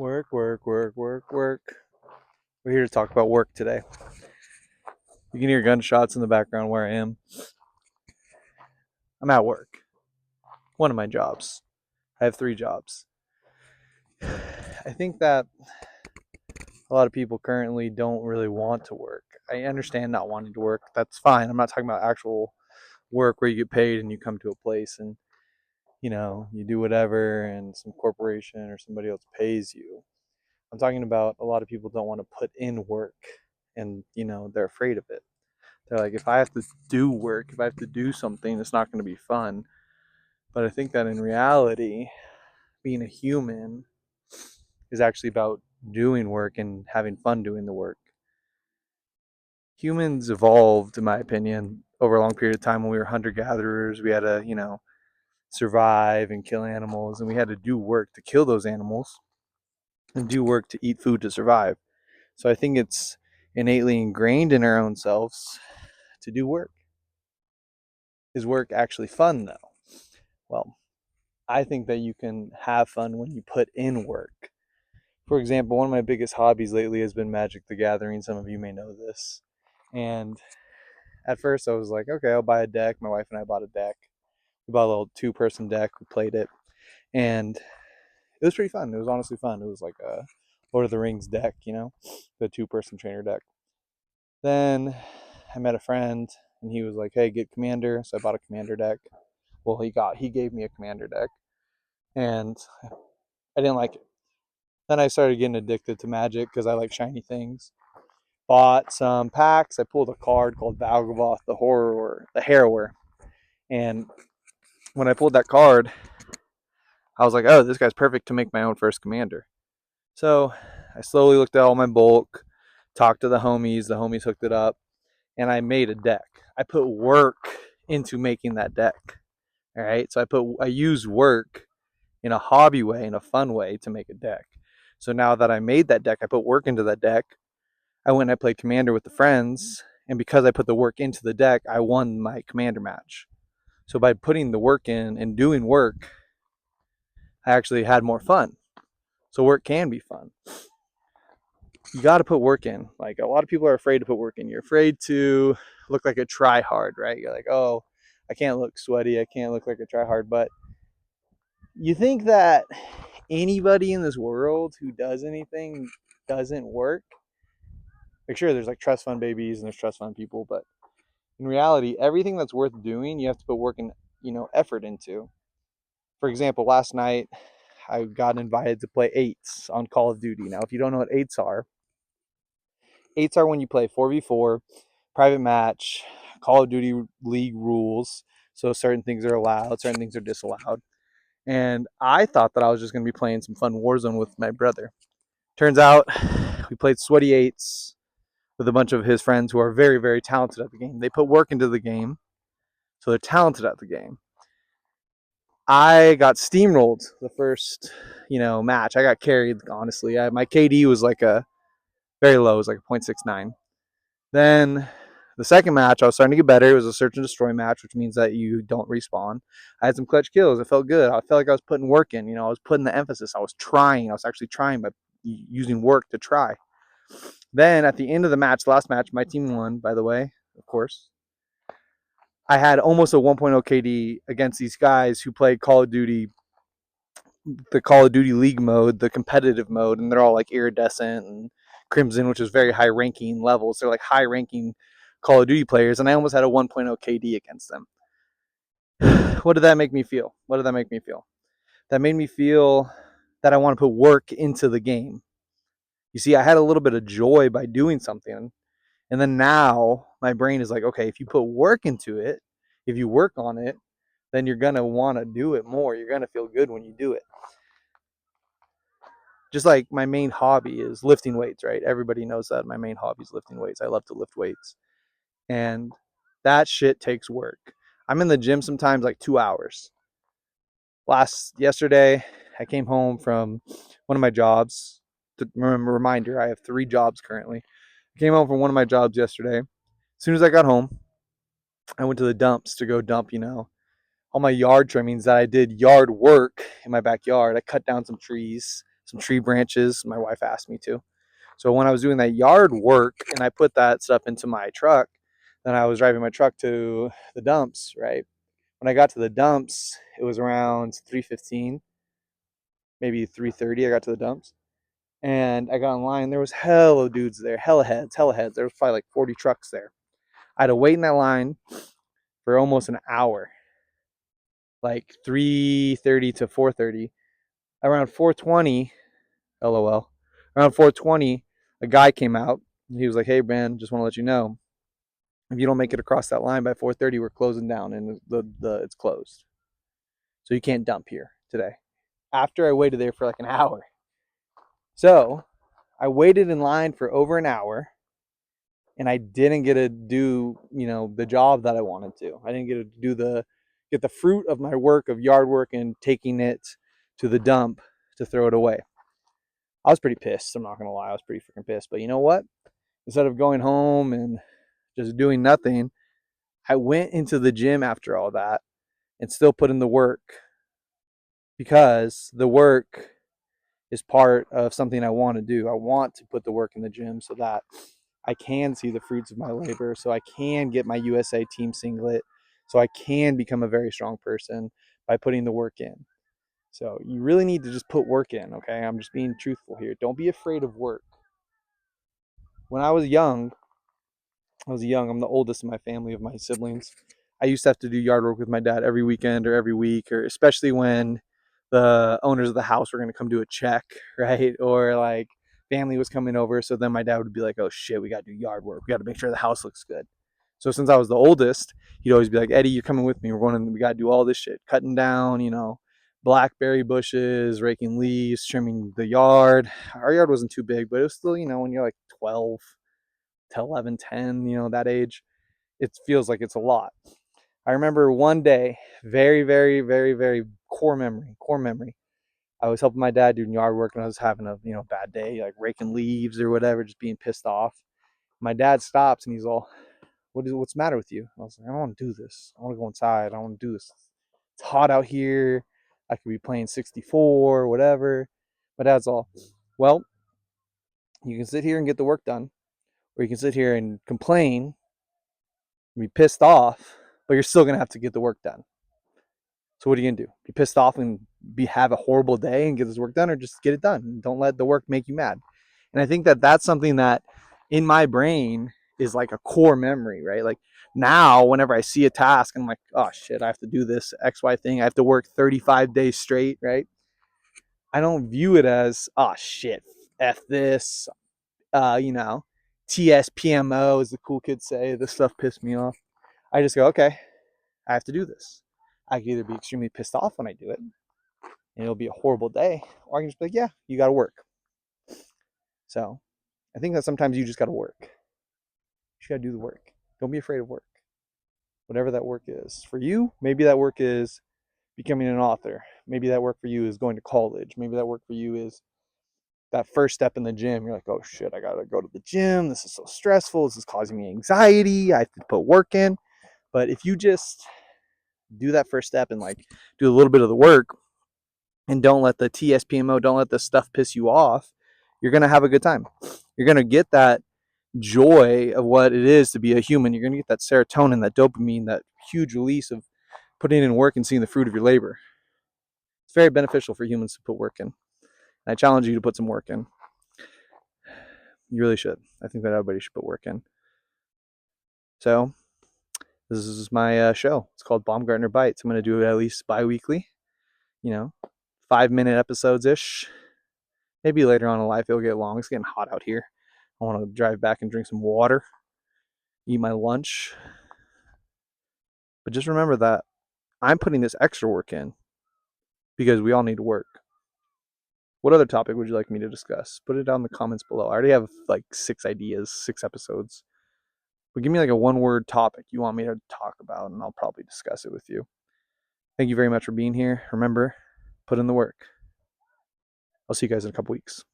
Work, work, work, work, work. We're here to talk about work today. You can hear gunshots in the background where I am. I'm at work. One of my jobs. I have 3 jobs. I think that a lot of people currently don't really want to work. I understand not wanting to work. That's fine. I'm not talking about actual work where you get paid and you come to a place and you do whatever and some corporation or somebody else pays you. I'm talking about a lot of people don't want to put in work and they're afraid of it. They're like, if I have to do work, if I have to do something, it's not going to be fun. But I think that in reality, being a human is actually about doing work and having fun doing the work. Humans evolved, in my opinion, over a long period of time when we were hunter gatherers. We had to, survive and kill animals, and we had to do work to kill those animals and do work to eat food to survive. So I think it's innately ingrained in our own selves to do work. Is work actually fun, though? Well, I think that you can have fun when you put in work. For example, one of my biggest hobbies lately has been Magic the Gathering. Some of you may know this. And at first I was like, okay, I'll buy a deck. My wife and I bought a deck. We bought a little 2-person deck. We played it. And it was pretty fun. It was honestly fun. It was like a Lord of the Rings deck, the 2-person trainer deck. Then I met a friend and he was like, hey, get Commander. So I bought a Commander deck. Well, he gave me a Commander deck. And I didn't like it. Then I started getting addicted to Magic because I like shiny things. Bought some packs. I pulled a card called Valgavoth, the Harrower. And when I pulled that card, I was like, oh, this guy's perfect to make my own first commander. So I slowly looked at all my bulk, talked to the homies hooked it up, and I made a deck. I put work into making that deck. All right. So I used work in a hobby way, in a fun way to make a deck. So now that I made that deck, I put work into that deck. I went and I played Commander with the friends, and because I put the work into the deck, I won my Commander match. So by putting the work in and doing work, I actually had more fun. So work can be fun. You got to put work in. Like a lot of people are afraid to put work in. You're afraid to look like a try hard, right? You're like, oh, I can't look sweaty. I can't look like a try hard. But you think that anybody in this world who does anything doesn't work? Like, sure, there's like trust fund babies and there's trust fund people, but in reality, everything that's worth doing, you have to put work and effort into. For example, last night I got invited to play eights on Call of Duty. Now, if you don't know what eights are when you play 4v4, private match, Call of Duty League rules. So certain things are allowed, certain things are disallowed. And I thought that I was just going to be playing some fun Warzone with my brother. Turns out we played sweaty eights with a bunch of his friends who are very, very talented at the game. They put work into the game, so they're talented at the game. I got steamrolled the first, match. I got carried, honestly. My KD was like a very low, it was like a 0.69. Then the second match, I was starting to get better. It was a search and destroy match, which means that you don't respawn. I had some clutch kills. It felt good. I felt like I was putting work in. I was putting the emphasis. I was trying. I was actually trying by using work to try. Then at the end of the match, last match, my team won, by the way, of course. I had almost a 1.0 KD against these guys who played Call of Duty, the Call of Duty League mode, the competitive mode, and they're all like iridescent and crimson, which is very high ranking levels. They're like high ranking Call of Duty players, and I almost had a 1.0 KD against them. What did that make me feel? That made me feel that I want to put work into the game. You see, I had a little bit of joy by doing something. And then now my brain is like, okay, if you put work into it, if you work on it, then you're going to want to do it more. You're going to feel good when you do it. Just like my main hobby is lifting weights, right? Everybody knows that my main hobby is lifting weights. I love to lift weights. And that shit takes work. I'm in the gym sometimes like 2 hours. Yesterday, I came home from one of my jobs. Reminder, I have 3 jobs currently. I came home from one of my jobs yesterday. As soon as I got home, I went to the dumps to go dump, all my yard trimmings that I did yard work in my backyard. I cut down some trees, some tree branches. My wife asked me to. So when I was doing that yard work and I put that stuff into my truck, then I was driving my truck to the dumps, right? When I got to the dumps, it was around 3:15, maybe 3:30. I got to the dumps. And I got in line. There was hella dudes there, hella heads, hella heads. There was probably like 40 trucks there. I had to wait in that line for almost an hour, like 3:30 to 4:30. Around 4:20, LOL. Around 4:20, a guy came out. He was like, "Hey, man, just want to let you know, if you don't make it across that line by 4:30, we're closing down, and it's closed. So you can't dump here today." After I waited there for like an hour, so I waited in line for over an hour, and I didn't get to do, the job that I wanted to. I didn't get to get the fruit of my work of yard work and taking it to the dump to throw it away. I was pretty pissed. I'm not gonna lie, I was pretty freaking pissed. But you know what? Instead of going home and just doing nothing, I went into the gym after all that and still put in the work, because the work is part of something I want to do. I want to put the work in the gym so that I can see the fruits of my labor, so I can get my USA team singlet, so I can become a very strong person by putting the work in. So you really need to just put work in, okay? I'm just being truthful here. Don't be afraid of work. When I'm the oldest in my family of my siblings. I used to have to do yard work with my dad every weekend or every week, or especially when the owners of the house were going to come do a check, right? Or like family was coming over. So then my dad would be like, "Oh shit, we got to do yard work. We got to make sure the house looks good." So since I was the oldest, he'd always be like, "Eddie, you're coming with me. We got to do all this shit, cutting down, blackberry bushes, raking leaves, trimming the yard." Our yard wasn't too big, but it was still, when you're like 12 to 11, 10, that age, it feels like it's a lot. I remember one day, very, very, very, very core memory. I was helping my dad doing yard work, and I was having a, bad day, like raking leaves or whatever, just being pissed off. My dad stops and he's all, what's the matter with you? I was like, "I don't want to do this. I want to go inside. I don't want to do this. It's hot out here. I could be playing 64 or whatever." My dad's all, "Well, you can sit here and get the work done, or you can sit here and complain, be pissed off, but you're still going to have to get the work done. So what are you going to do? Be pissed off and have a horrible day and get this work done, or just get it done? Don't let the work make you mad." And I think that that's something that in my brain is like a core memory, right? Like now, whenever I see a task, I'm like, "Oh shit, I have to do this XY thing. I have to work 35 days straight," right? I don't view it as, "Oh shit, F this, you know, TSPMO," as the cool kids say. This stuff pissed me off. I just go, "Okay, I have to do this." I can either be extremely pissed off when I do it, and it'll be a horrible day, or I can just be like, "Yeah, you got to work." So I think that sometimes you just got to work. You just got to do the work. Don't be afraid of work. Whatever that work is. For you, maybe that work is becoming an author. Maybe that work for you is going to college. Maybe that work for you is that first step in the gym. You're like, "Oh shit, I got to go to the gym. This is so stressful. This is causing me anxiety. I have to put work in." But if you just do that first step and like do a little bit of the work, and don't let the TSPMO, don't let the stuff piss you off, you're going to have a good time. You're going to get that joy of what it is to be a human. You're going to get that serotonin, that dopamine, that huge release of putting in work and seeing the fruit of your labor. It's very beneficial for humans to put work in. And I challenge you to put some work in. You really should. I think that everybody should put work in. So this is my show. It's called Baumgartner Bytes. I'm going to do it at least bi-weekly, 5-minute episodes-ish. Maybe later on in life it'll get long. It's getting hot out here. I want to drive back and drink some water, eat my lunch. But just remember that I'm putting this extra work in because we all need to work. What other topic would you like me to discuss? Put it down in the comments below. I already have like 6 ideas, 6 episodes. But give me like a 1-word topic you want me to talk about, and I'll probably discuss it with you. Thank you very much for being here. Remember, put in the work. I'll see you guys in a couple weeks.